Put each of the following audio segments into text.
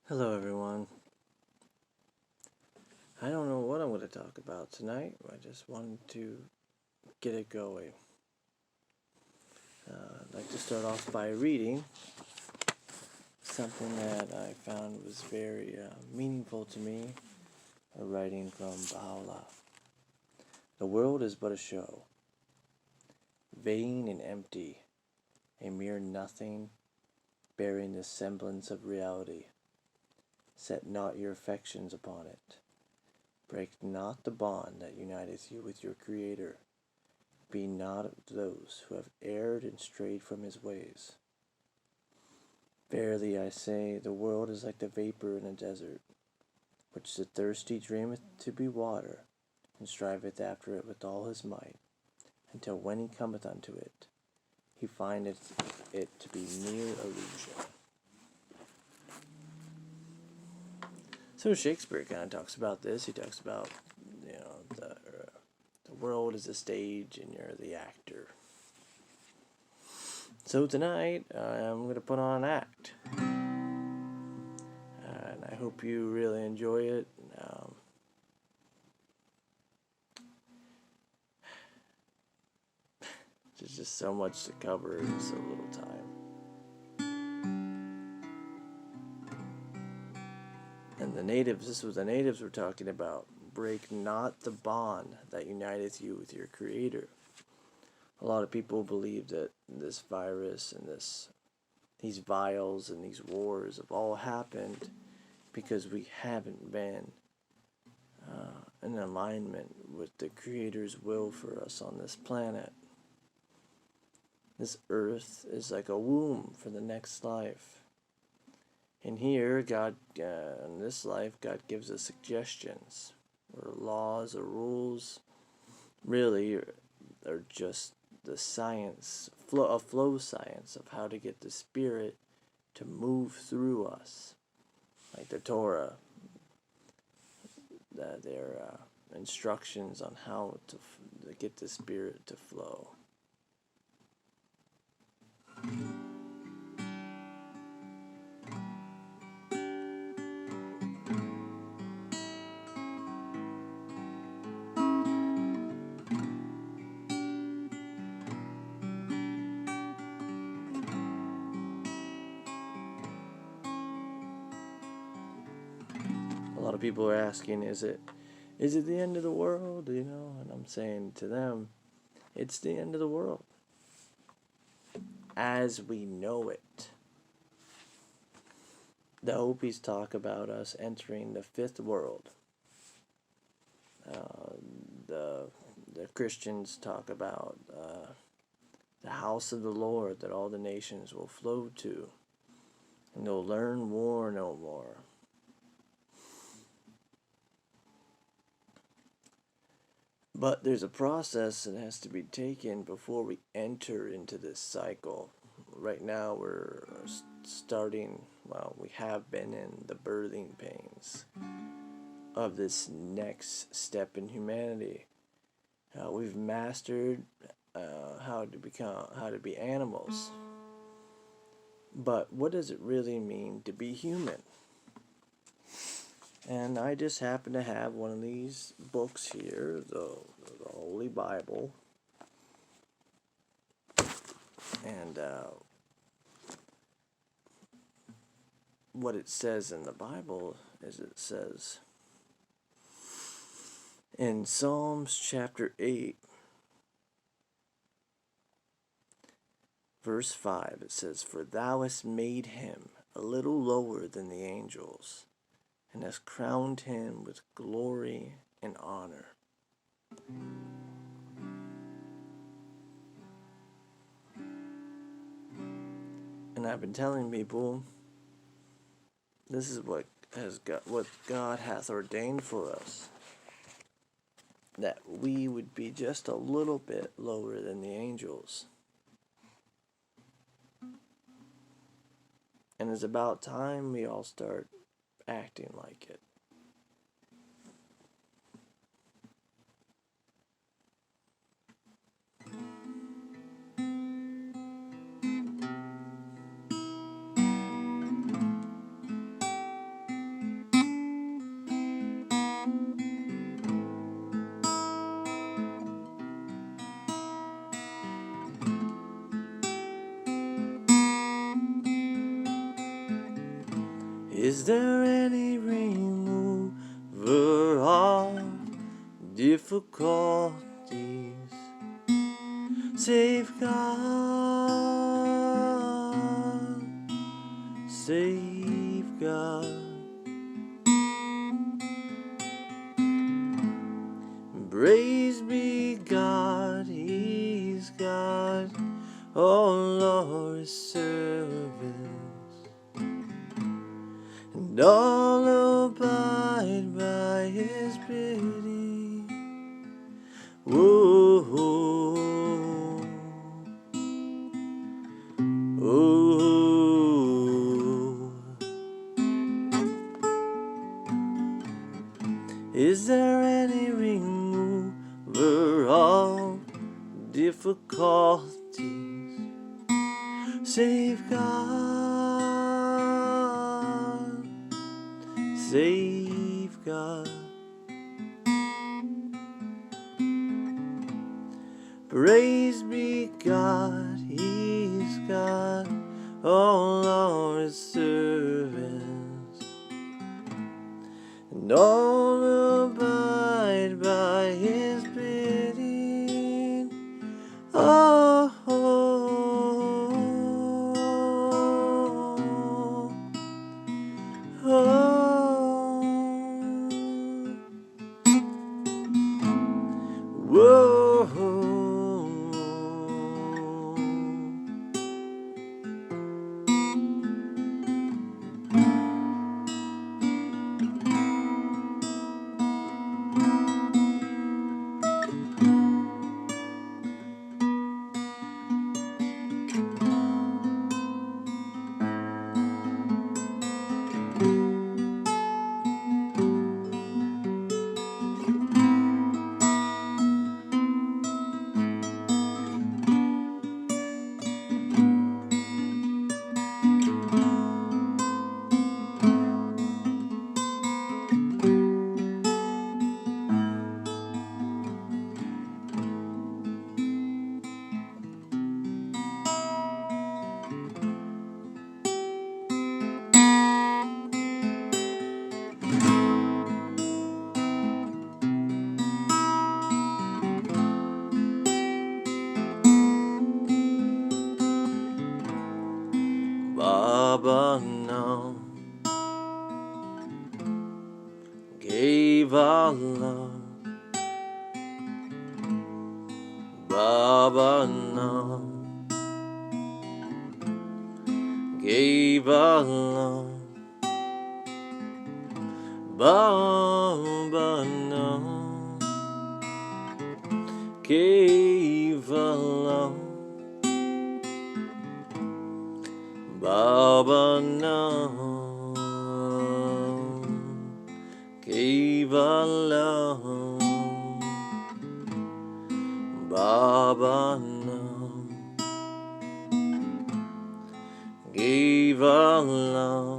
Hello, everyone. I don't know what I'm going to talk about tonight. I just wanted to get it going. I'd like to start off by reading something that I found was very meaningful to me, a writing from Baha'u'llah. The world is but a show, vain and empty, a mere nothing, bearing the semblance of reality. Set not your affections upon it. Break not the bond that uniteth you with your Creator. Be not of those who have erred and strayed from his ways. Verily I say, the world is like the vapor in a desert, which the thirsty dreameth to be water, and striveth after it with all his might, until when he cometh unto it, he findeth it to be mere illusion. So Shakespeare kind of talks about this. He talks about, the world is a stage and you're the actor. So tonight, I'm going to put on an act. And I hope you really enjoy it. There's just so much to cover in so little time. And this was the natives were talking about. Break not the bond that uniteth you with your Creator. A lot of people believe that this virus and these vials and these wars have all happened because we haven't been in alignment with the Creator's will for us on this planet. This earth is like a womb for the next life. And here, in this life, God gives us suggestions, or laws, or rules. Really, are just the science, a flow science of how to get the Spirit to move through us. Like the Torah, their instructions on how to get the Spirit to flow. A lot of people are asking, is it the end of the world? And I'm saying to them, it's the end of the world as we know it. The Hopis talk about us entering the fifth world. The Christians talk about the house of the Lord that all the nations will flow to, and they'll learn war no more. But there's a process that has to be taken before we enter into this cycle. Right now we're starting, we have been in the birthing pains of this next step in humanity. We've mastered how to be animals. But what does it really mean to be human? And I just happen to have one of these books here, the Holy Bible. And what it says in the Bible is it says in Psalms chapter 8, verse 5, it says, "For thou hast made him a little lower than the angels, and hast crowned him with glory and honor." And I've been telling people, this is what God hath ordained for us, that we would be just a little bit lower than the angels. And it's about time we all start acting like it. Is there any remover of difficulties? Safeguard, safeguard. Praise be God, He's God. Oh Lord, His servants, and all abide by His bidding. Whoa, oh. Is there any remover of difficulties? Safeguard, safeguard. Praise be God, He's God. Oh Lord, His servants, and all abide by His bidding. Oh, oh, oh, oh, whoa. Baba now gave Allah. Baba now gave Allah. Baba now gave Allah. Baba now gave Allah. Baba now gave Allah.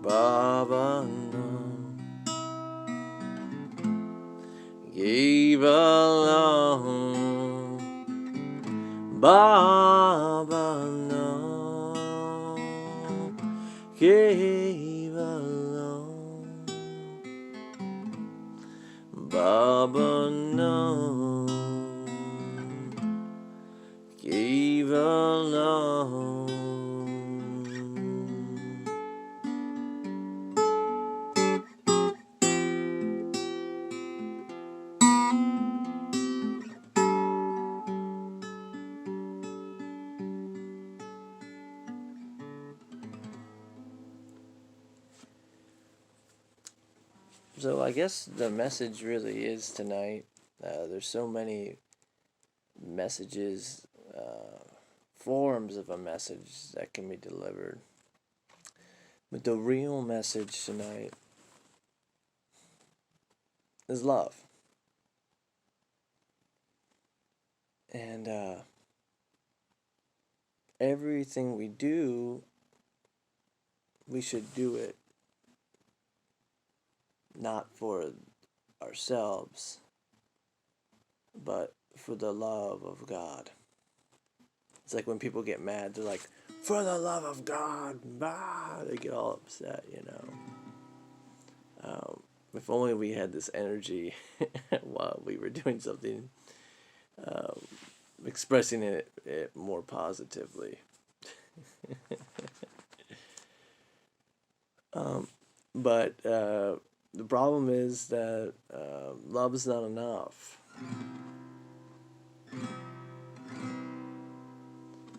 Baba now gave Allah. Baba now gave Allah. Baba now gave Allah. So I guess the message really is tonight. There's so many messages, forms of a message that can be delivered. But the real message tonight is love. And everything we do, we should do it not for ourselves, but for the love of God. It's like when people get mad, they're like, For the love of God, they get all upset, you know. If only we had this energy while we were doing something, expressing it more positively. But the problem is that love is not enough.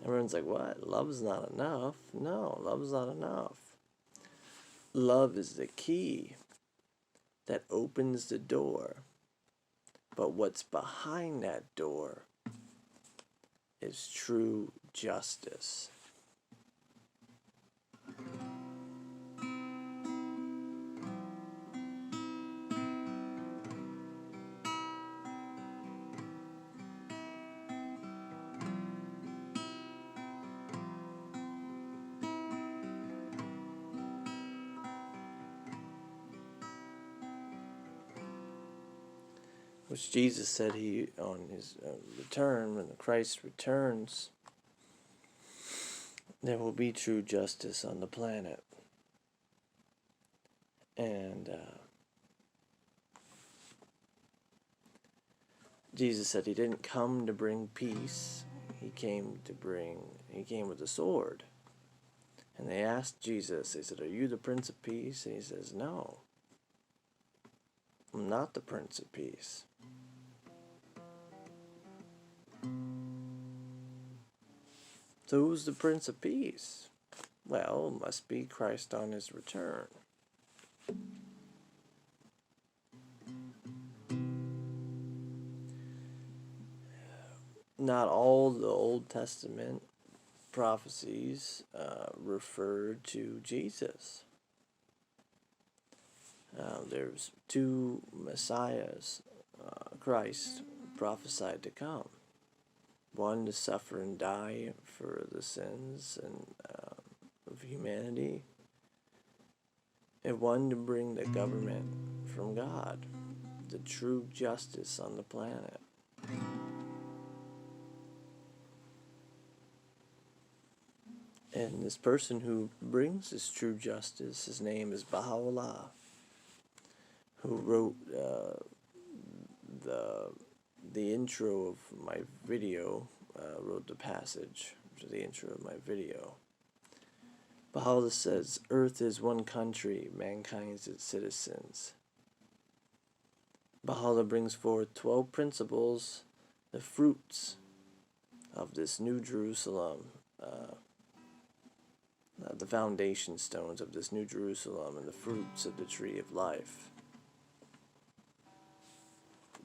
Everyone's like, what? Love is not enough? No, love is not enough. Love is the key that opens the door. But what's behind that door is true justice. Which Jesus said he on his return, when Christ returns, there will be true justice on the planet. And Jesus said he didn't come to bring peace. He came with a sword. And they asked Jesus, they said, are you the Prince of Peace? And he says, no, I'm not the Prince of Peace. So who's the Prince of Peace? Well, it must be Christ on his return. Not all the Old Testament prophecies referred to Jesus. There's two Messiahs, Christ prophesied to come. One to suffer and die for the sins of humanity, and one to bring the government from God, the true justice on the planet. And this person who brings this true justice, his name is Baha'u'llah, who wrote the intro of my video, wrote the passage to the intro of my video. Baha'u'llah says, Earth is one country, mankind is its citizens. Baha'u'llah brings forth 12 principles, the fruits of this new Jerusalem, the foundation stones of this new Jerusalem, and the fruits of the tree of life.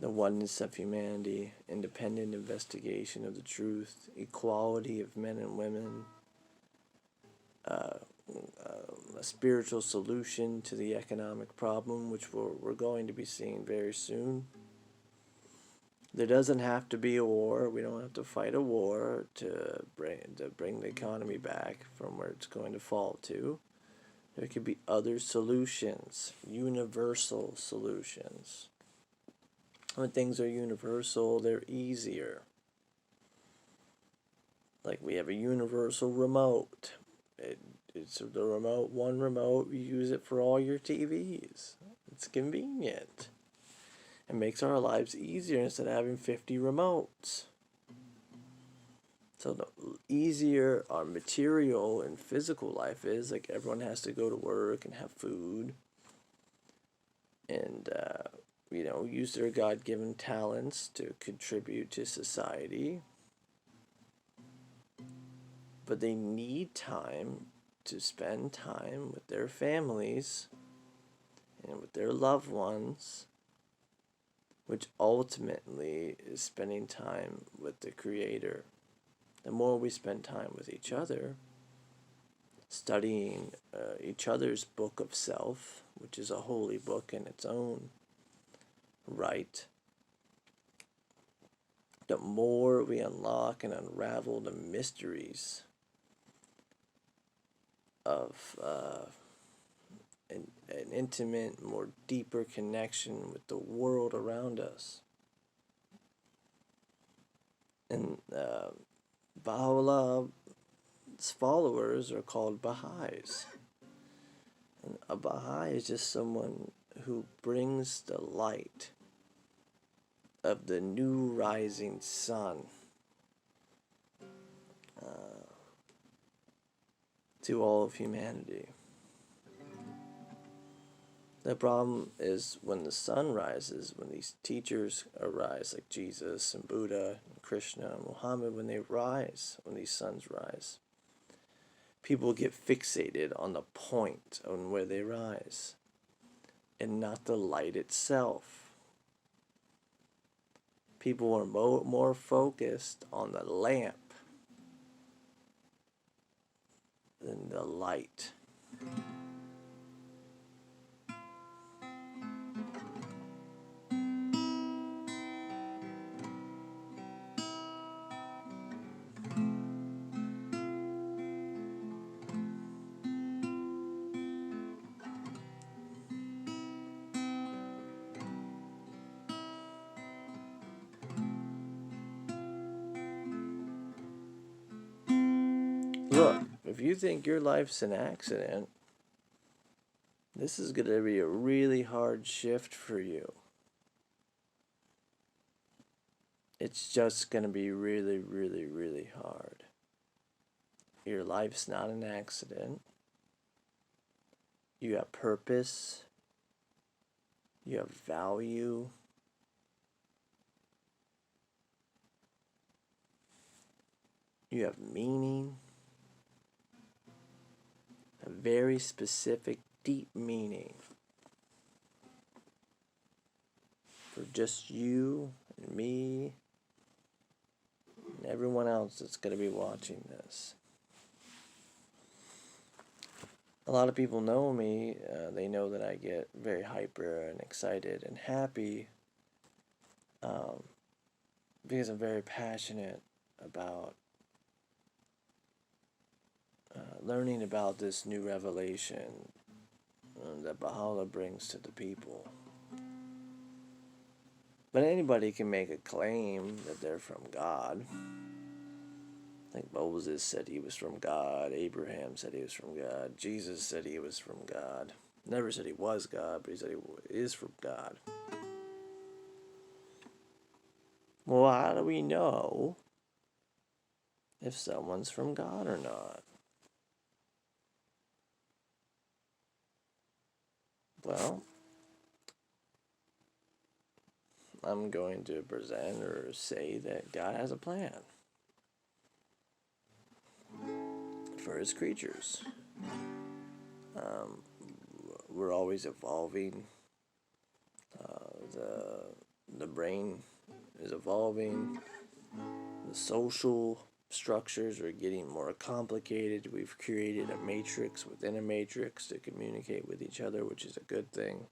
The oneness of humanity, independent investigation of the truth, equality of men and women, a spiritual solution to the economic problem, which we're going to be seeing very soon. There doesn't have to be a war. We don't have to fight a war to bring the economy back from where it's going to fall to. There could be other solutions, universal solutions. When things are universal, they're easier. Like we have a universal remote. It's the remote, one remote, you use it for all your TVs. It's convenient. It makes our lives easier instead of having 50 remotes. So the easier our material and physical life is, like everyone has to go to work and have food and, use their God-given talents to contribute to society. But they need time to spend time with their families and with their loved ones, which ultimately is spending time with the Creator. The more we spend time with each other, studying each other's book of self, which is a holy book in its own right, the more we unlock and unravel the mysteries of an intimate, more deeper connection with the world around us. And Baha'u'llah followers are called Baha'is. And a Baha'i is just someone who brings the light of the new rising sun to all of humanity. The problem is when the sun rises, when these teachers arise, like Jesus and Buddha and Krishna and Muhammad, when they rise, when these suns rise, people get fixated on the point on where they rise and not the light itself. People are more focused on the lamp than the light. Look, if you think your life's an accident, this is going to be a really hard shift for you. It's just going to be really, really, really hard. Your life's not an accident. You have purpose. You have value. You have meaning. A very specific, deep meaning for just you and me and everyone else that's going to be watching this. A lot of people know me. They know that I get very hyper and excited and happy because I'm very passionate about learning about this new revelation that Baha'u'llah brings to the people. But anybody can make a claim that they're from God. I think Moses said he was from God. Abraham said he was from God. Jesus said he was from God. Never said he was God, but he said he is from God. Well, how do we know if someone's from God or not? Well, I'm going to present or say that God has a plan for his creatures. We're always evolving. The brain is evolving. The social structures are getting more complicated. We've created a matrix within a matrix to communicate with each other, which is a good thing.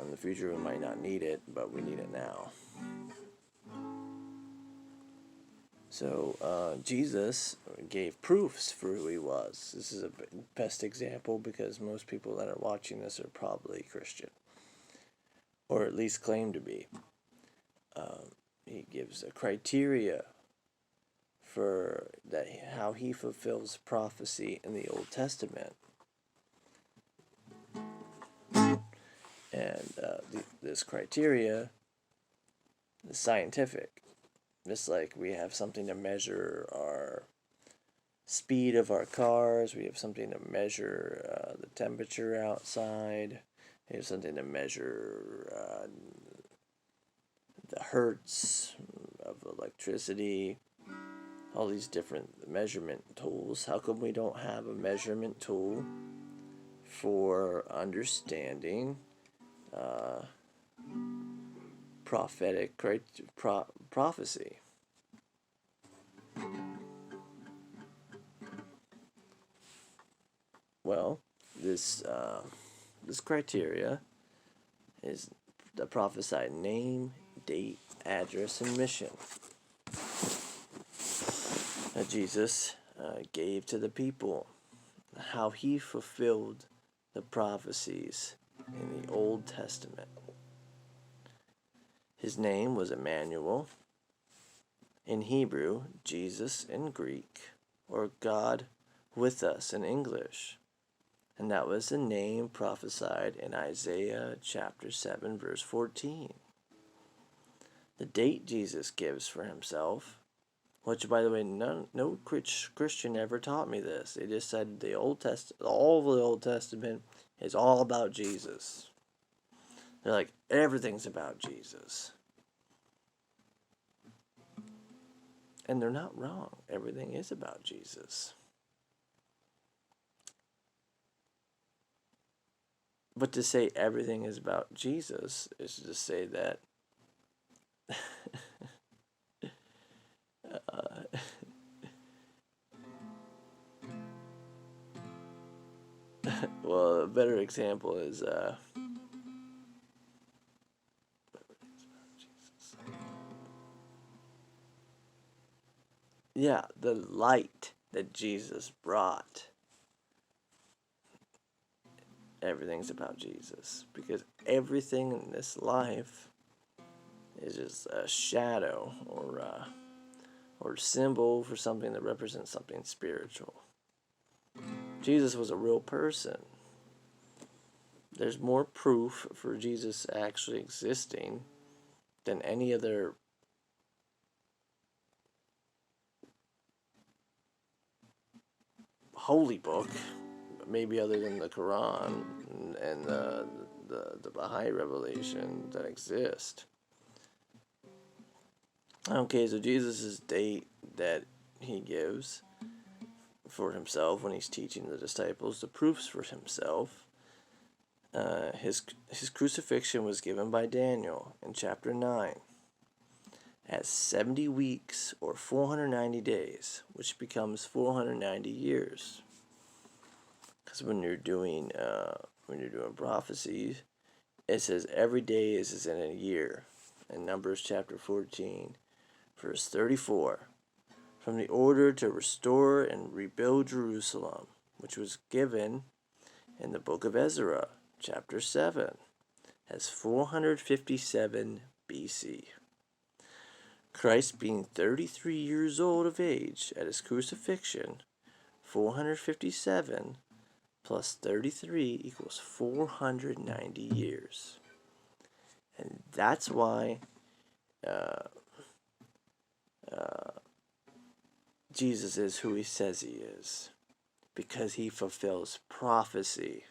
In the future, we might not need it, but we need it now. So Jesus gave proofs for who he was. This is a best example because most people that are watching this are probably Christian, or at least claim to be. He gives a criteria for that how he fulfills prophecy in the Old Testament. And this criteria is scientific. Just like we have something to measure our speed of our cars, we have something to measure the temperature outside, we have something to measure the hertz of electricity, all these different measurement tools. How come we don't have a measurement tool for understanding prophetic prophecy? Well, this criteria is the prophesied name, date, address, and mission that Jesus gave to the people, how he fulfilled the prophecies in the Old Testament. His name was Emmanuel, in Hebrew, Jesus in Greek, or God with us in English. And that was the name prophesied in Isaiah chapter 7, verse 14. The date Jesus gives for himself, which, by the way, no Christian ever taught me this. They just said the Old all of the Old Testament is all about Jesus. They're like, everything's about Jesus. And they're not wrong. Everything is about Jesus. But to say everything is about Jesus is to say that well, a better example is yeah, the light that Jesus brought. Everything's about Jesus, because everything in this life is just a shadow or symbol for something that represents something spiritual. Jesus was a real person. There's more proof for Jesus actually existing than any other holy book, maybe other than the Quran and the Baha'i revelation that exist. Okay, so Jesus' date that he gives for himself when he's teaching the disciples, the proofs for himself. His crucifixion was given by Daniel in chapter 9 at 70 weeks or 490 days, which becomes 490 years. Because when you're doing prophecies, it says every day is in a year. In Numbers chapter 14, verse 34, from the order to restore and rebuild Jerusalem, which was given in the book of Ezra, chapter 7, as 457 BC. Christ being 33 years old of age at his crucifixion, 457 plus 33 equals 490 years. And that's why Jesus is who he says he is. Because he fulfills prophecy,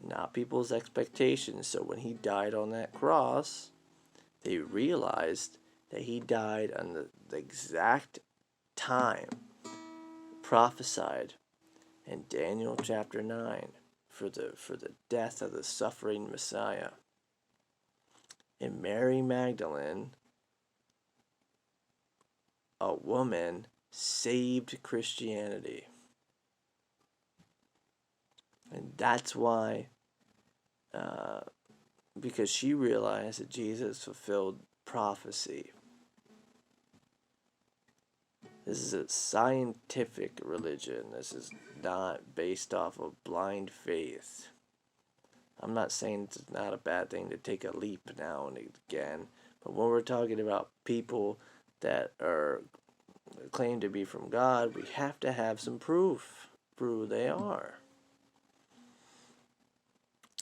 not people's expectations. So when he died on that cross, they realized that he died on the exact time prophesied in Daniel chapter 9 for the death of the suffering Messiah. And Mary Magdalene, a woman, saved Christianity. And that's why, because she realized that Jesus fulfilled prophecy. This is a scientific religion. This is not based off of blind faith. I'm not saying it's not a bad thing to take a leap now and again, but when we're talking about people that are claimed to be from God, we have to have some proof for who they are.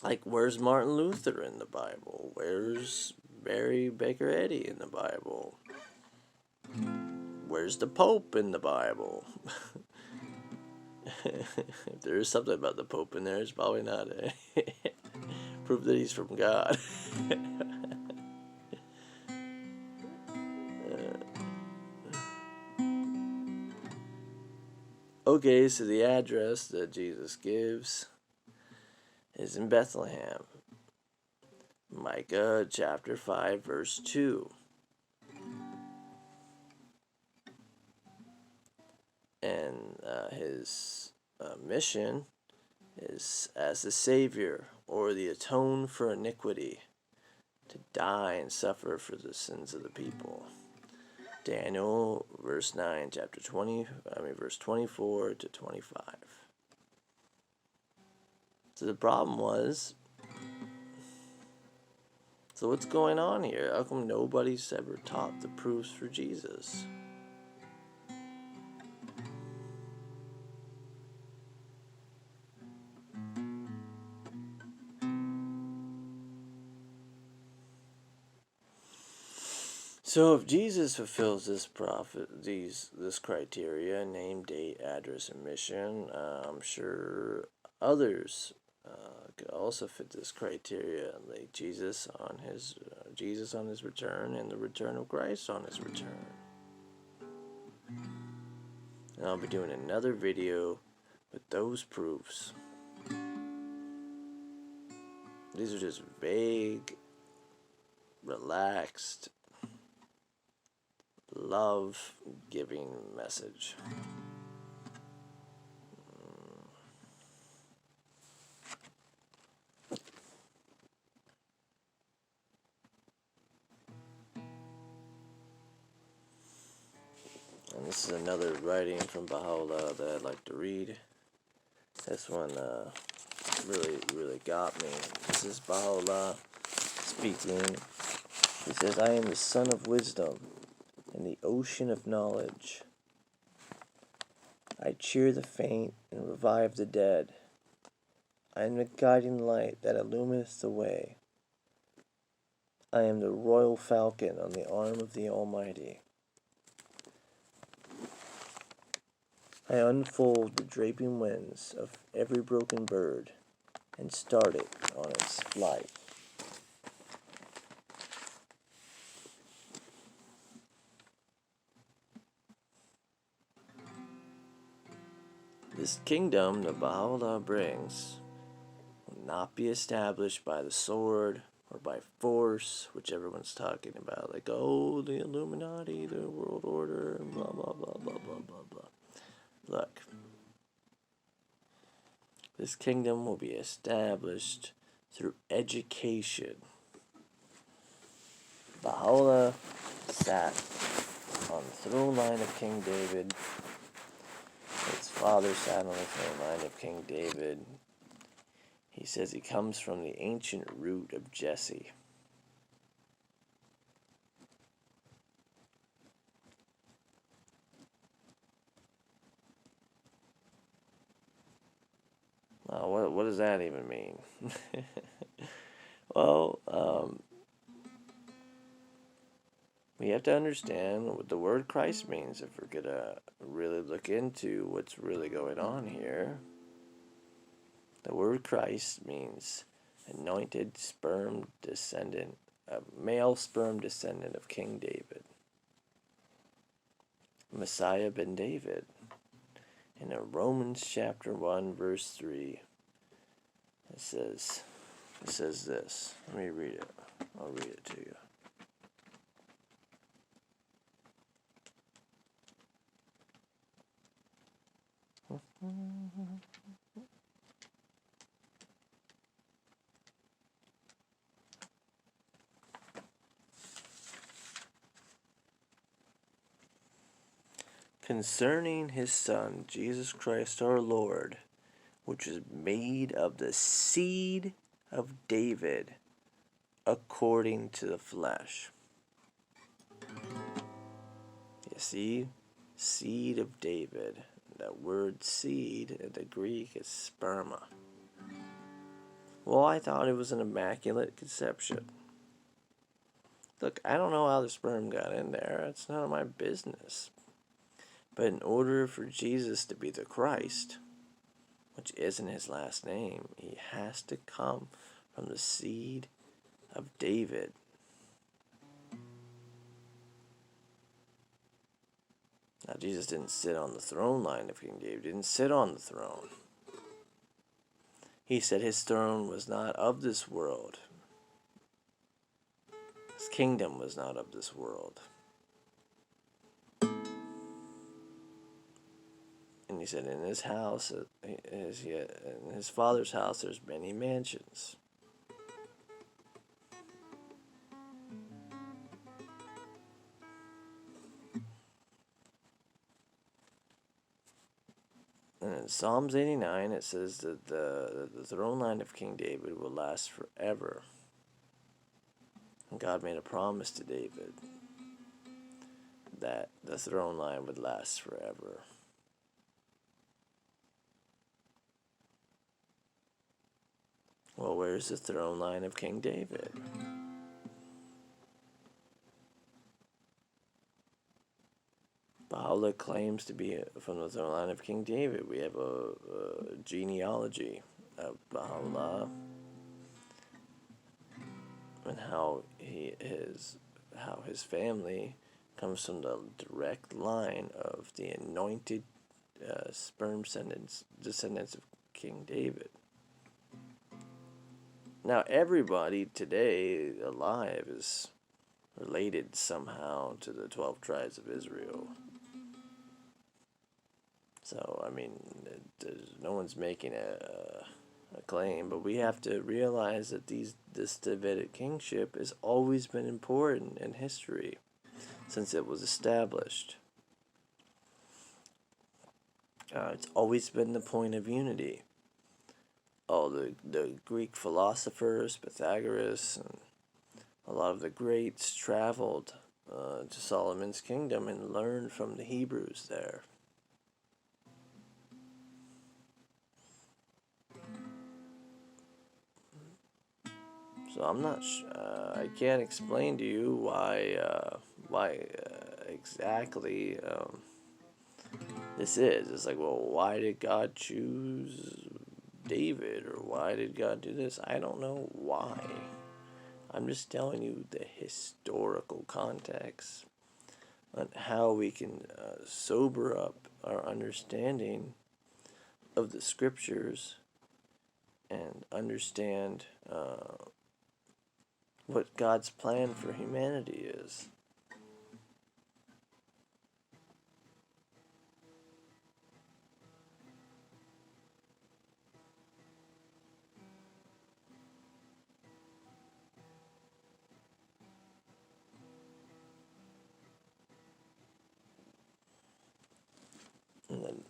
Like, where's Martin Luther in the Bible? Where's Mary Baker Eddy in the Bible? Where's the Pope in the Bible? If there is something about the Pope in there, it's probably not a proof that he's from God. Okay, so the address that Jesus gives is in Bethlehem. Micah chapter 5, verse 2. And his mission is as the Savior, or the atone for iniquity, to die and suffer for the sins of the people. Daniel, verse 9, verse 24 to 25. So the problem was, So what's going on here? How come nobody's ever taught the proofs for Jesus? So if Jesus fulfills this criteria, name, date, address, and mission, I'm sure others could also fit this criteria, like Jesus on his return, and the return of Christ on his return. And I'll be doing another video with those proofs. These are just vague, relaxed, love-giving message. And this is another writing from Baha'u'llah that I'd like to read. This one really got me. This is Baha'u'llah speaking. He says, I am the sun of wisdom and the ocean of knowledge. I cheer the faint and revive the dead. I am the guiding light that illumineth the way. I am the royal falcon on the arm of the Almighty. I unfold the draping wings of every broken bird and start it on its flight. This kingdom that Baha'u'llah brings will not be established by the sword or by force, which everyone's talking about. Like, oh, the Illuminati, the world order, and blah, blah, blah, blah, blah, blah, blah. Look, this kingdom will be established through education. Baha'u'llah sat on the throne line of King David. His father sat on the throne line of King David. He says he comes from the ancient root of Jesse. What does that even mean? Well, we have to understand what the word Christ means if we're going to really look into what's really going on here. The word Christ means anointed sperm descendant, a male sperm descendant of King David. Messiah ben David. In Romans chapter 1 verse 3, it says this. Let me read it. I'll read it to you. Concerning his Son, Jesus Christ our Lord, which was made of the seed of David, according to the flesh. You see? Seed of David. That word seed in the Greek is sperma. Well, I thought it was an immaculate conception. Look, I don't know how the sperm got in there. It's none of my business. But in order for Jesus to be the Christ, which isn't his last name, he has to come from the seed of David. Now, Jesus didn't sit on the throne line of King David. He didn't sit on the throne. He said his throne was not of this world. His kingdom was not of this world. And he said, in his house, in his father's house, there's many mansions. And in Psalms 89, it says that the throne line of King David will last forever. God made a promise to David that the throne line would last forever. Well, where's the throne line of King David? Baha'u'llah claims to be from the throne line of King David. We have a genealogy of Baha'u'llah and how his family comes from the direct line of the anointed sperm descendants of King David. Now, everybody today alive is related somehow to the 12 tribes of Israel. So, I mean, no one's making a claim, but we have to realize that this Davidic kingship has always been important in history since it was established. It's always been the point of unity. All the Greek philosophers, Pythagoras, and a lot of the greats traveled to Solomon's kingdom and learned from the Hebrews there. So I'm not. I can't explain to you why exactly this is. It's like, well, why did God choose David, or why did God do this? I don't know why. I'm just telling you the historical context on how we can sober up our understanding of the scriptures and understand what God's plan for humanity is.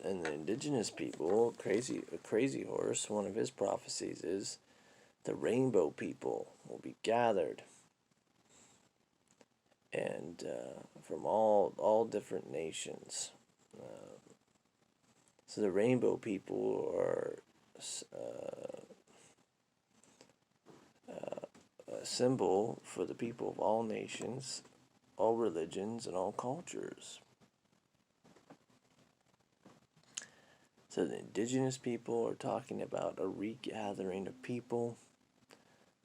And the indigenous people, crazy horse, one of his prophecies is the rainbow people will be gathered, and from all different nations. So the rainbow people are a symbol for the people of all nations, all religions, and all cultures. So the indigenous people are talking about a regathering of people.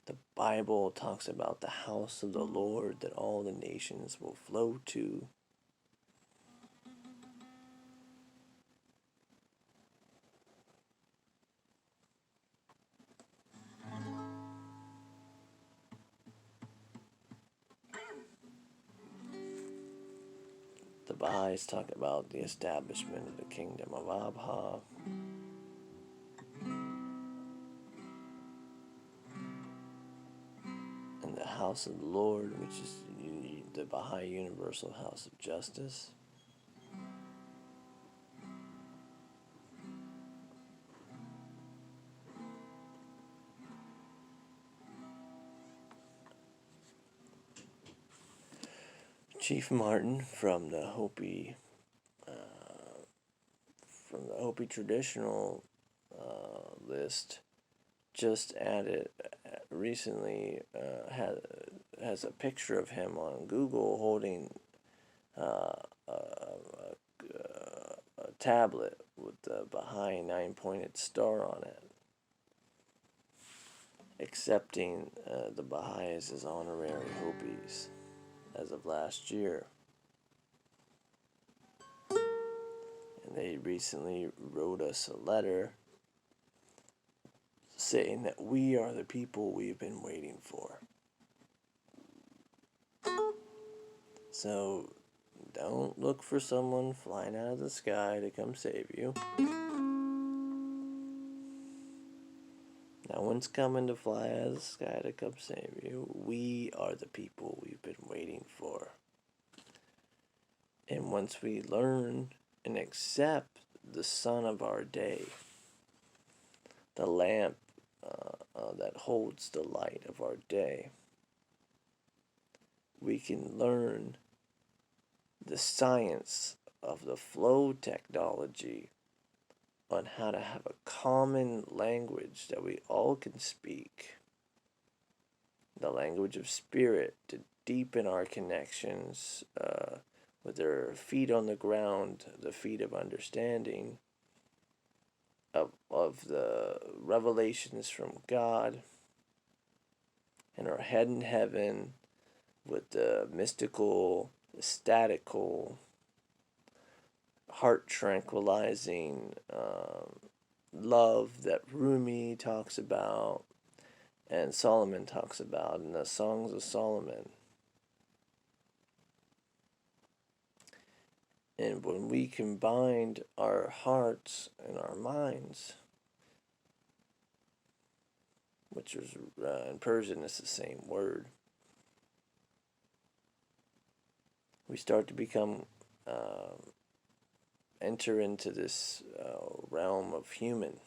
The Bible talks about the house of the Lord that all the nations will flow to. The Baha'is talk about the establishment of the kingdom of Abha. And the house of the Lord, which is the Baha'i Universal House of Justice. Chief Martin from the Hopi traditional list just added recently has a picture of him on Google holding a tablet with the Baha'i 9-pointed star on it, accepting the Baha'is as honorary Hopis as of last year. And they recently wrote us a letter saying that we are the people we've been waiting for. So don't look for someone flying out of the sky to come save you. No one's coming to fly out of the sky to come save you. We are the people we've been waiting for. And once we learn and accept the sun of our day, the lamp that holds the light of our day, we can learn the science of the flow technology on how to have a common language that we all can speak, the language of spirit, to deepen our connections with our feet on the ground, the feet of understanding, of the revelations from God, and our head in heaven with the mystical, ecstatical, heart tranquilizing love that Rumi talks about and Solomon talks about in the Songs of Solomon. And when we combined our hearts and our minds, which is in Persian is the same word, we start to become enter into this realm of human.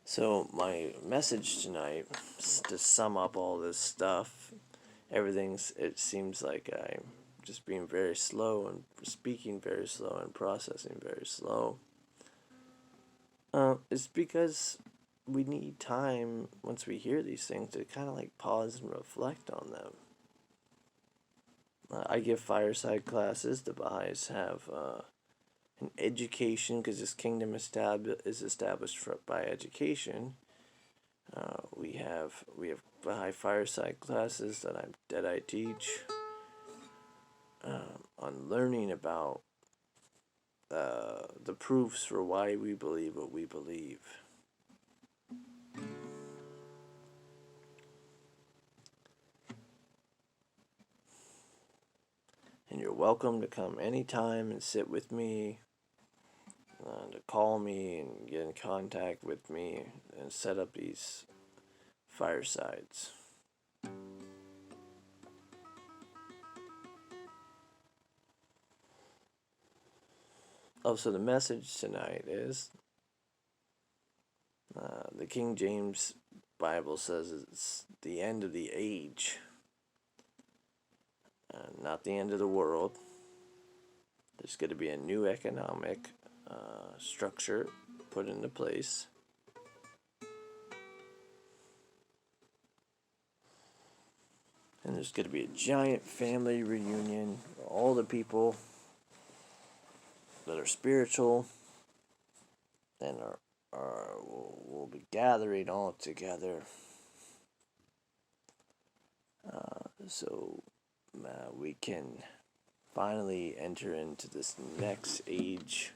So my message tonight, to sum up all this stuff, it seems like I'm just being very slow and speaking very slow and processing very slow. It's because we need time once we hear these things to kind of like pause and reflect on them. I give fireside classes. The Baha'is have an education, because this kingdom is established by education. We have Baha'i fireside classes that I teach on learning about the proofs for why we believe what we believe. And you're welcome to come anytime and sit with me, to call me and get in contact with me and set up these firesides. Oh, so the message tonight is the King James Bible says it's the end of the age, not the end of the world. There's going to be a new economic structure put into place. And there's going to be a giant family reunion. All the people that are spiritual and will be gathering all together. So we can finally enter into this next age,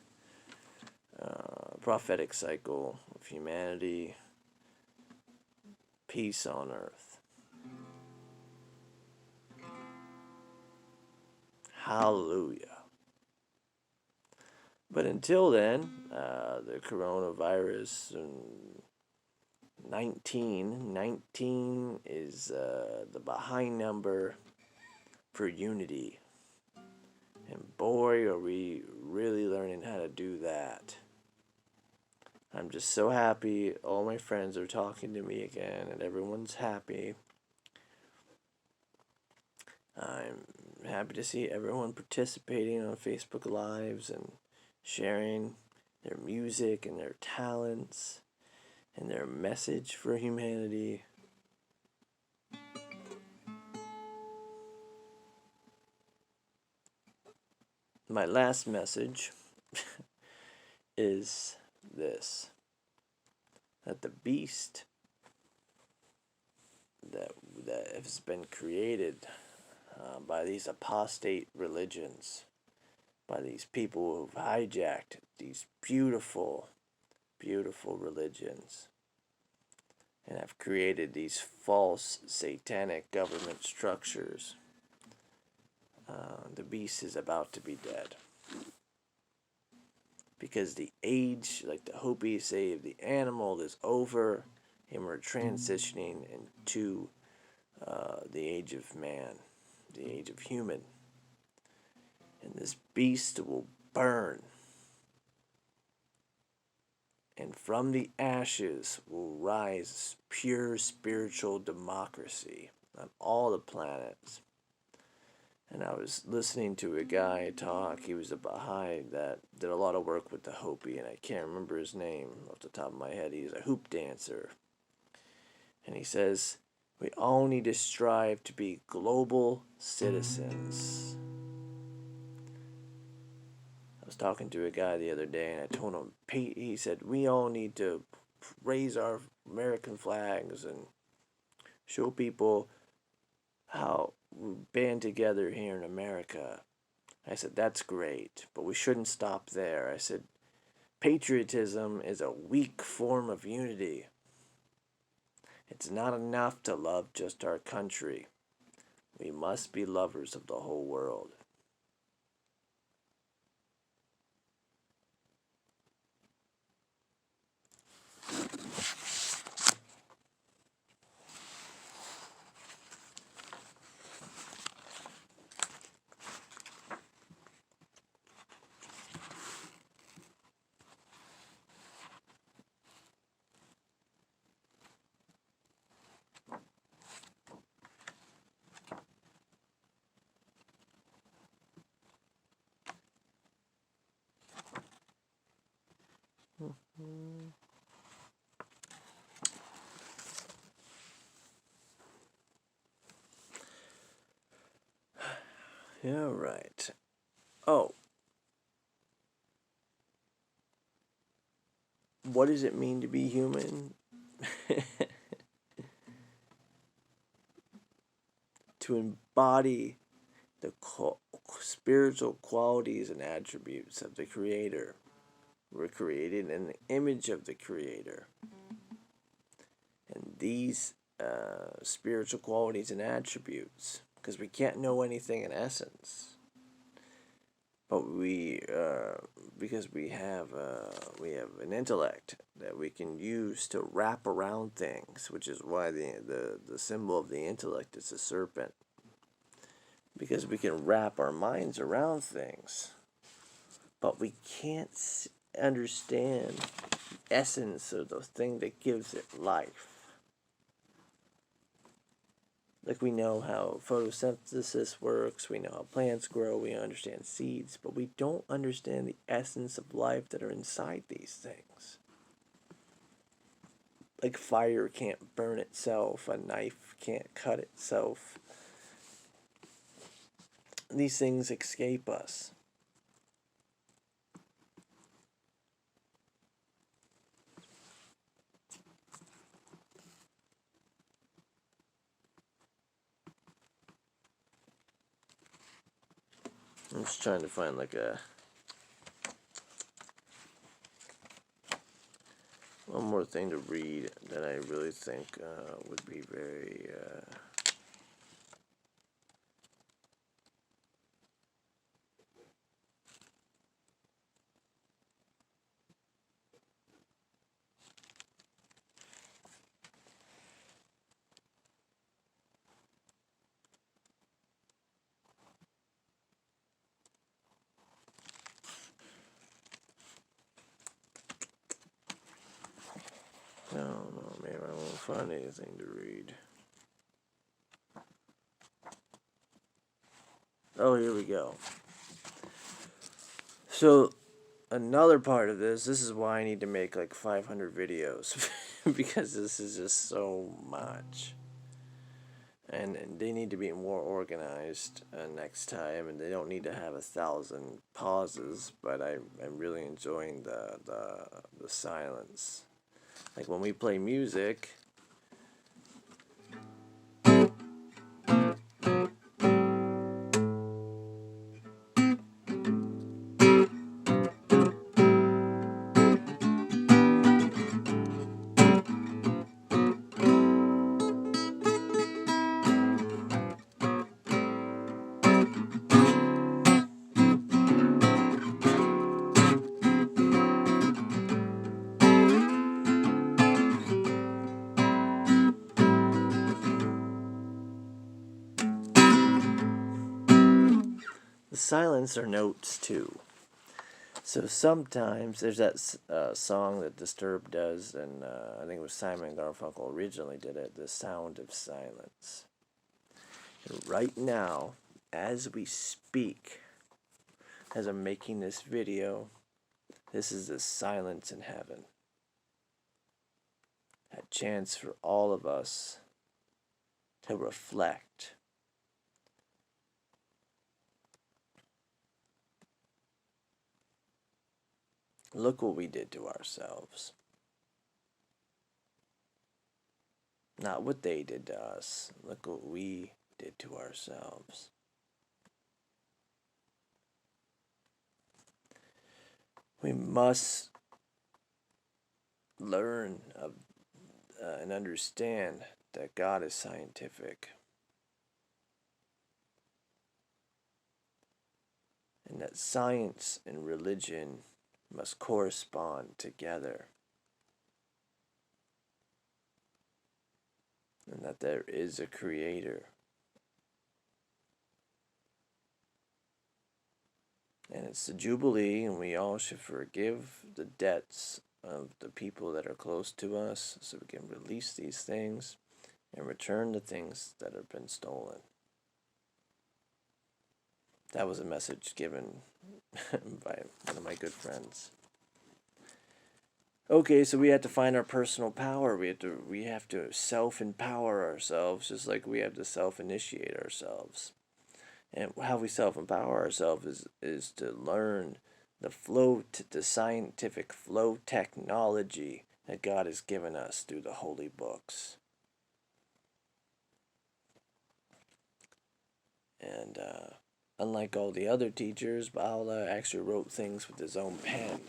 prophetic cycle of humanity, peace on earth. Hallelujah. But until then, the coronavirus 19 is the Baha'i number for unity. And boy, are we really learning how to do that. I'm just so happy all my friends are talking to me again and everyone's happy. I'm happy to see everyone participating on Facebook Lives and sharing their music and their talents and their message for humanity. My last message is this: that the beast that has been created by these apostate religions, by these people who've hijacked these beautiful, beautiful religions and have created these false satanic government structures, the beast is about to be dead. Because the age, like the Hopi say, the animal is over, and we're transitioning into the age of man, the age of human. And this beast will burn. and from the ashes will rise pure spiritual democracy on all the planets. And I was listening to a guy talk. He was a Baha'i that did a lot of work with the Hopi, and I can't remember his name off the top of my head. He's a hoop dancer. And he says, we all need to strive to be global citizens. I was talking to a guy the other day, and I told him, he said, we all need to raise our American flags and show people how we band together here in America. I said, that's great, but we shouldn't stop there. I said, patriotism is a weak form of unity. It's not enough to love just our country. We must be lovers of the whole world. Yeah, right. Oh, what does it mean to be human? To embody the spiritual qualities and attributes of the Creator. We're created in the image of the Creator. And these spiritual qualities and attributes, because we can't know anything in essence, but because we have an intellect that we can use to wrap around things, which is why the symbol of the intellect is a serpent, because we can wrap our minds around things, but we can't understand the essence of the thing that gives it life. Like, we know how photosynthesis works, we know how plants grow, we understand seeds, but we don't understand the essence of life that are inside these things. Like, fire can't burn itself, a knife can't cut itself. These things escape us. I'm just trying to find like one more thing to read that I really think would be very I don't know, maybe I won't find anything to read. Oh, here we go. So, another part of this is why I need to make like 500 videos, because this is just so much. And they need to be more organized next time, and they don't need to have 1,000 pauses, but I'm really enjoying the silence. Like when we play music, the silence are notes too. So sometimes there's that song that Disturbed does, and I think it was Simon and Garfunkel originally did it, The Sound of Silence. And right now, as we speak, as I'm making this video, this is the silence in heaven. A chance for all of us to reflect. Look what we did to ourselves. Not what they did to us. Look what we did to ourselves. We must learn and understand that God is scientific. And that science and religion must correspond together. And that there is a creator. And it's the Jubilee, and we all should forgive the debts of the people that are close to us so we can release these things and return the things that have been stolen. That was a message given by one of my good friends. Okay, so we have to find our personal power. We have to self-empower ourselves, just like we have to self-initiate ourselves. And how we self-empower ourselves is to learn the scientific flow technology that God has given us through the holy books. And unlike all the other teachers, Baha'u'llah actually wrote things with his own pen.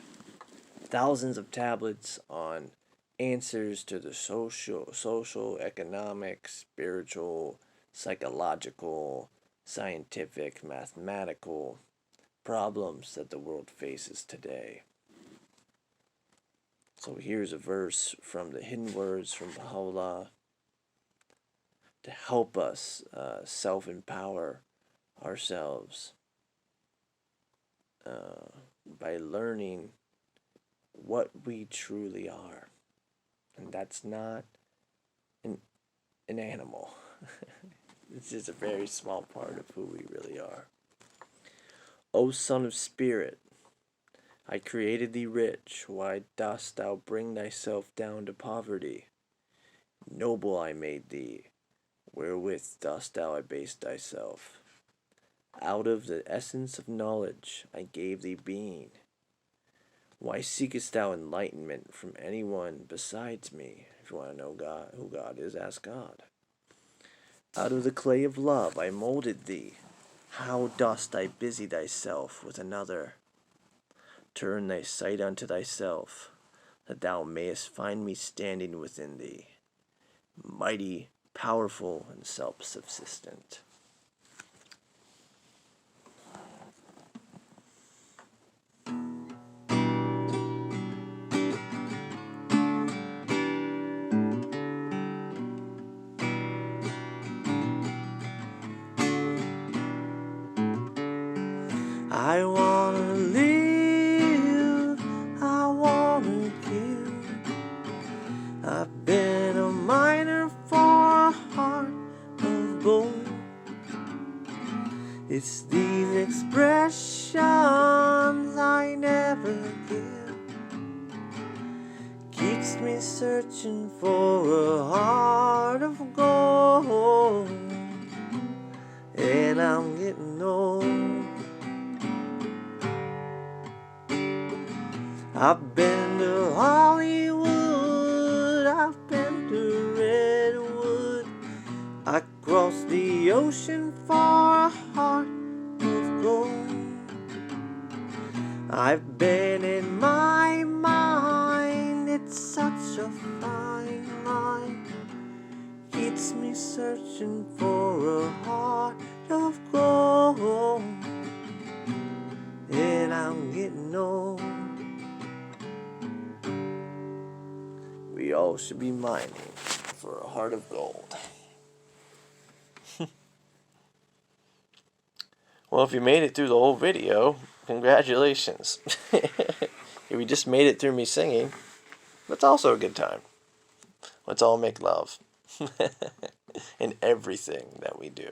Thousands of tablets on answers to the social, economic, spiritual, psychological, scientific, mathematical problems that the world faces today. So here's a verse from the hidden words from Baha'u'llah to help us self-empower ourselves by learning what we truly are. And that's not an animal. It's just a very small part of who we really are. O Son of Spirit, I created thee rich. Why dost thou bring thyself down to poverty? Noble I made thee. Wherewith dost thou abase thyself? Out of the essence of knowledge I gave thee being. Why seekest thou enlightenment from anyone besides me? If you want to know God, who God is, ask God. Out of the clay of love I molded thee. How dost thou busy thyself with another? Turn thy sight unto thyself, that thou mayest find me standing within thee, mighty, powerful, and self-subsistent. I wanna live, I wanna give. I've been a miner for a heart of gold. It's these expressions I never give, keeps me searching for a heart of gold. And I'm getting old. I've been to Hollywood, I've been to Redwood, I crossed the ocean for a heart of gold. I've been in my mind, it's such a fine line, keeps me searching for a heart of gold. And I'm getting old. We all should be mining for a heart of gold. Well, if you made it through the whole video, congratulations. If you just made it through me singing, that's also a good time. Let's all make love in everything that we do.